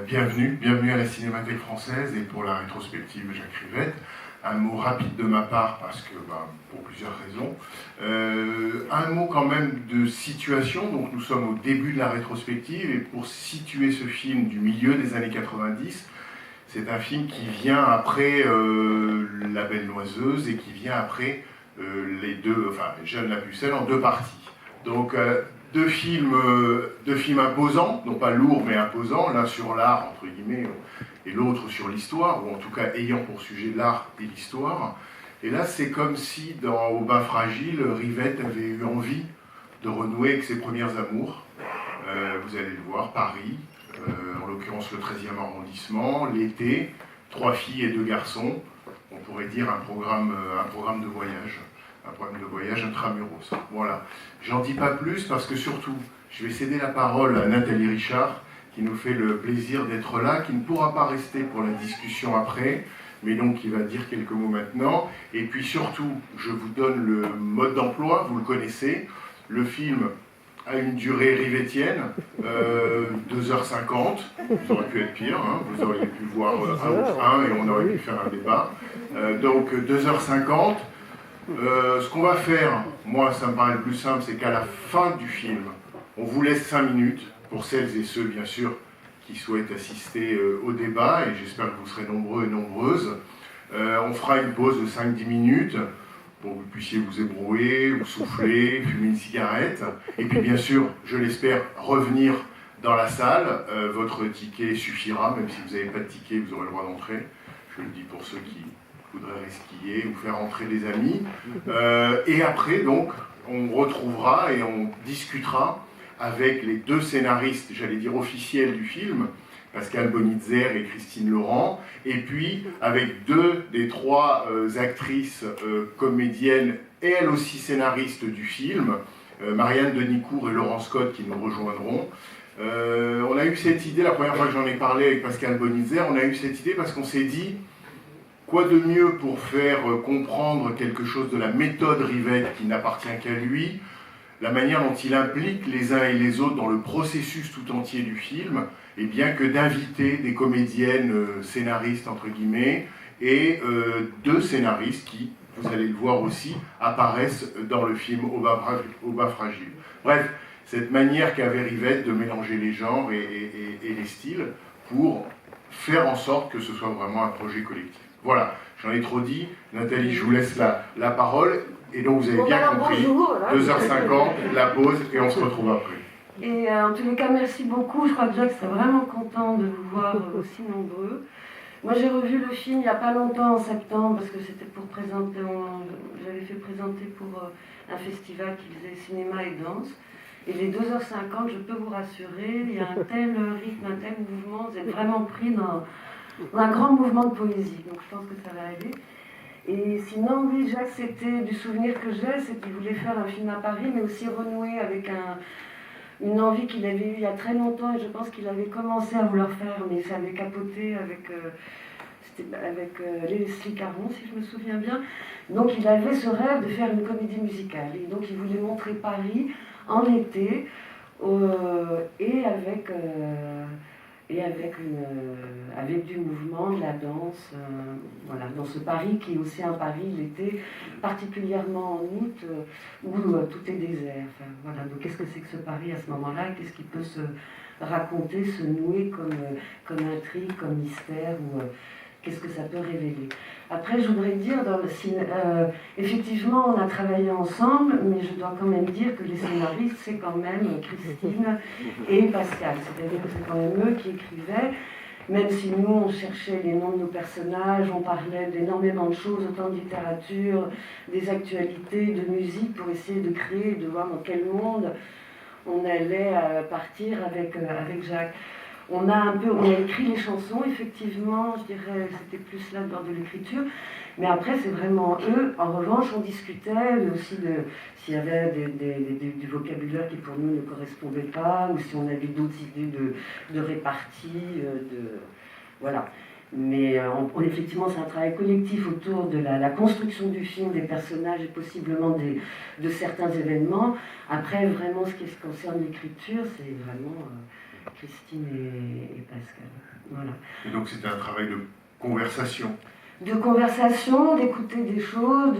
Bienvenue à la Cinémathèque française et pour la rétrospective Jacques Rivette. Un mot rapide de ma part parce que, pour plusieurs raisons. Un mot quand même de situation. Donc nous sommes au début de la rétrospective et pour situer ce film du milieu des années 90, c'est un film qui vient après La Belle Noiseuse et qui vient après Jeanne la Pucelle en deux parties. Donc deux films imposants, non pas lourds mais imposants, l'un sur l'art entre guillemets et l'autre sur l'histoire, ou en tout cas ayant pour sujet l'art et l'histoire. Et là c'est comme si dans Au bas fragile, Rivette avait eu envie de renouer avec ses premiers amours. Vous allez le voir, Paris, en l'occurrence le 13e arrondissement, l'été, 3 filles et 2 garçons, on pourrait dire un programme de voyage. Un problème de voyage intramuros. Voilà. J'en dis pas plus parce que surtout, je vais céder la parole à Nathalie Richard, qui nous fait le plaisir d'être là, qui ne pourra pas rester pour la discussion après, mais donc qui va dire quelques mots maintenant. Et puis surtout, je vous donne le mode d'emploi, vous le connaissez. Le film a une durée rivettienne, 2h50, ça aurait pu être pire, hein, vous auriez pu voir un ou un et on aurait pu faire un débat. Donc 2h50. Ce qu'on va faire, moi ça me paraît le plus simple, c'est qu'à la fin du film, on vous laisse 5 minutes, pour celles et ceux bien sûr qui souhaitent assister au débat, et j'espère que vous serez nombreux et nombreuses. On fera une pause de 5-10 minutes, pour que vous puissiez vous ébrouer, vous souffler, fumer une cigarette, et puis bien sûr, je l'espère, revenir dans la salle. Votre ticket suffira, même si vous n'avez pas de ticket, vous aurez le droit d'entrer. Je le dis pour ceux qui voudrait resquiller ou faire entrer des amis. Et après, donc, on retrouvera et on discutera avec les 2 scénaristes, j'allais dire officiels du film, Pascal Bonitzer et Christine Laurent, et puis avec 2 des 3 actrices comédiennes et elles aussi scénaristes du film, Marianne Denicourt et Laurent Scott qui nous rejoindront. On a eu cette idée, la première fois que j'en ai parlé avec Pascal Bonitzer, on a eu cette idée parce qu'on s'est dit quoi de mieux pour faire comprendre quelque chose de la méthode Rivette qui n'appartient qu'à lui, la manière dont il implique les uns et les autres dans le processus tout entier du film, et bien que d'inviter des comédiennes scénaristes entre guillemets et 2 scénaristes qui, vous allez le voir aussi, apparaissent dans le film Au bas fragile. Bref, cette manière qu'avait Rivette de mélanger les genres et les styles pour faire en sorte que ce soit vraiment un projet collectif. Voilà, j'en ai trop dit. Nathalie, je vous laisse la parole. Et donc, vous avez bien compris. Bonjour, voilà. 2h50, la pause, et on se retrouve après. Et en tous les cas, merci beaucoup. Je crois que Jacques serait vraiment content de vous voir aussi nombreux. Moi, j'ai revu le film il n'y a pas longtemps, en septembre, parce que c'était pour présenter... J'avais fait présenter pour un festival qui faisait cinéma et danse. Et les 2h50, je peux vous rassurer, il y a un tel rythme, un tel mouvement, vous êtes vraiment pris dans un grand mouvement de poésie, donc je pense que ça va aller. Et sinon, oui, Jacques, c'était du souvenir que j'ai, c'est qu'il voulait faire un film à Paris, mais aussi renouer avec une envie qu'il avait eue il y a très longtemps, et je pense qu'il avait commencé à vouloir faire, mais ça avait capoté avec Leslie Caron, si je me souviens bien. Donc il avait ce rêve de faire une comédie musicale, et donc il voulait montrer Paris en été, et avec du mouvement, de la danse, voilà, dans ce Paris qui est aussi un Paris l'été, particulièrement en août, où tout est désert. Enfin, voilà. Donc qu'est-ce que c'est que ce Paris à ce moment-là? Qu'est-ce qui peut se raconter, se nouer comme intrigue, comme mystère, ou qu'est-ce que ça peut révéler? Après, je voudrais dire, effectivement, on a travaillé ensemble, mais je dois quand même dire que les scénaristes, c'est quand même Christine et Pascal. C'est-à-dire que c'est quand même eux qui écrivaient, même si nous, on cherchait les noms de nos personnages, on parlait d'énormément de choses, autant de littérature, des actualités, de musique, pour essayer de créer, de voir dans quel monde on allait partir avec Jacques. On a écrit les chansons, effectivement, je dirais, c'était plus là de l'écriture, mais après, c'est vraiment eux. En revanche, on discutait aussi s'il y avait du vocabulaire qui pour nous ne correspondait pas, ou si on avait d'autres idées de répartie, voilà. Mais effectivement, c'est un travail collectif autour de la construction du film, des personnages et possiblement de certains événements. Après, vraiment, ce qui concerne l'écriture, c'est vraiment Christine et Pascal. Voilà. Et donc c'était un travail de conversation. De conversation, d'écouter des choses,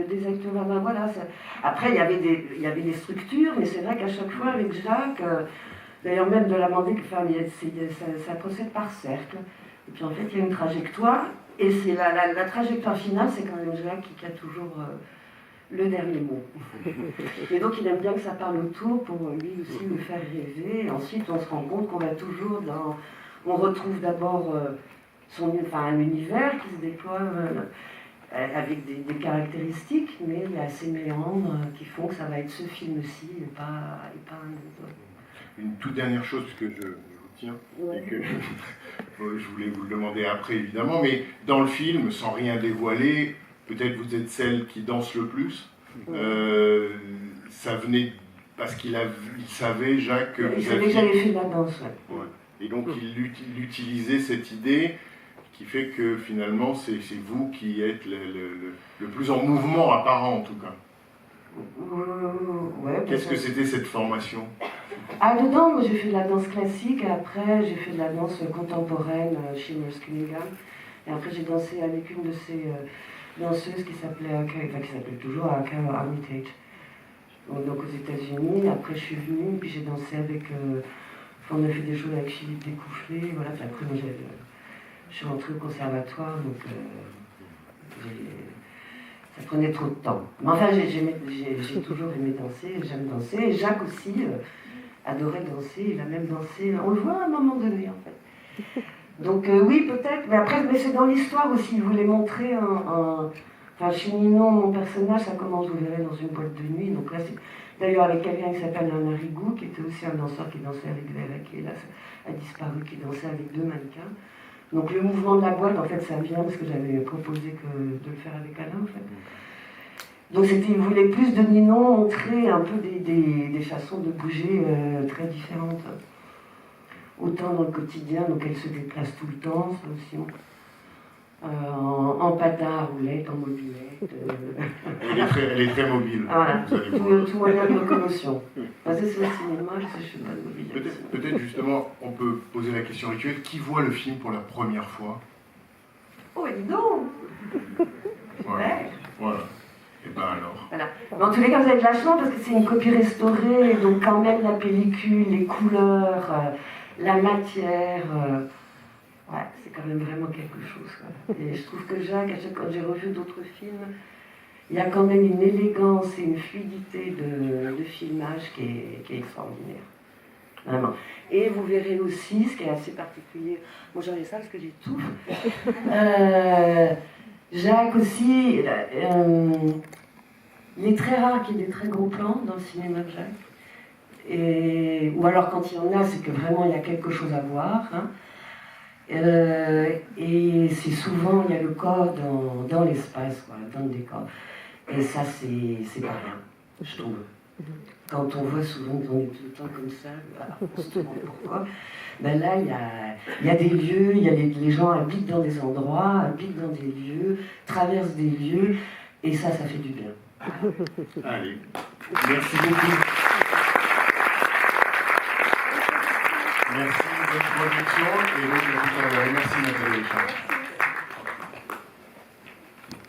des acteurs. Ben voilà, ça. Après, il y avait des structures, mais c'est vrai qu'à chaque fois, avec Jacques, d'ailleurs même de l'amender, enfin, ça procède par cercle. Et puis en fait, il y a une trajectoire, et c'est la trajectoire finale, c'est quand même Jacques qui a toujours le dernier mot. Et donc il aime bien que ça parle autour pour lui aussi nous faire rêver. Et ensuite, on se rend compte qu'on va toujours dans... On retrouve d'abord un univers qui se déploie avec des caractéristiques, mais il y a ces méandres qui font que ça va être ce film-ci et pas un autre. Une toute dernière chose, puisque je vous tiens, et que je voulais vous le demander après évidemment, mais dans le film, sans rien dévoiler, peut-être vous êtes celle qui danse le plus. Ça venait parce qu'il savait, Jacques, que il savait que j'avais fait de la danse. Ouais. Et donc il utilisait cette idée qui fait que finalement c'est vous qui êtes le plus en mouvement apparent en tout cas. Ouais, qu'est-ce que c'était cette formation? Ah, dedans, moi j'ai fait de la danse classique, et après j'ai fait de la danse contemporaine chez Merce Cunningham. Et après j'ai dansé avec une de ces danseuses qui s'appelait toujours Carol Armitage. Donc aux États-Unis. Après je suis venue, puis j'ai dansé avec. On a fait des choses avec Philippe Découfflé. Voilà, puis après moi je suis rentrée au conservatoire, donc ça prenait trop de temps. Mais enfin, j'ai toujours aimé danser, j'aime danser. Et Jacques aussi adorait danser, il a même dansé, on le voit à un moment donné en fait. Donc oui, peut-être, mais c'est dans l'histoire aussi, il voulait montrer Enfin, chez Ninon, mon personnage, ça commence, vous verrez, dans une boîte de nuit. Donc là, c'est d'ailleurs avec quelqu'un qui s'appelle Nana Rigou, qui était aussi un danseur qui dansait avec Vera, qui là a disparu, qui dansait avec 2 mannequins. Donc le mouvement de la boîte, en fait, ça vient parce que j'avais proposé de le faire avec Alain, en fait. Donc il voulait plus de Ninon montrer un peu des façons de bouger très différentes. Autant dans le quotidien, donc elle se déplace tout le temps, ça aussi. En patin à roulettes, en mobilette. Elle est très mobile. Voilà, tout moyen de locomotion. C'est au cinéma, je ne fais pas de mobilette. Peut-être justement, on peut poser la question rituelle, qui voit le film pour la première fois? Oh, dis donc! Voilà. Et ben alors. Voilà. Mais en tous les cas, vous avez de la chance parce que c'est une copie restaurée, donc quand même la pellicule, les couleurs, la matière, ouais, c'est quand même vraiment quelque chose. Quoi. Et je trouve que Jacques, quand j'ai revu d'autres films, il y a quand même une élégance et une fluidité de filmage qui est extraordinaire. Vraiment. Et vous verrez aussi, ce qui est assez particulier, moi j'en ai ça parce que j'étouffe. Jacques aussi, il est très rare qu'il y ait des très gros plans dans le cinéma de Jacques. Ou alors quand il y en a, c'est que vraiment il y a quelque chose à voir. Hein. Et c'est souvent, il y a le corps dans l'espace, quoi, dans le décor. Et ça, c'est pas rien, je trouve. Quand on voit souvent qu'on est tout le temps comme ça, on se demande pourquoi. Ben là, il y a des lieux, les gens habitent dans des endroits, habitent dans des lieux, traversent des lieux, et ça fait du bien. Allez, merci beaucoup. Merci de votre production et merci Nathalie Richard.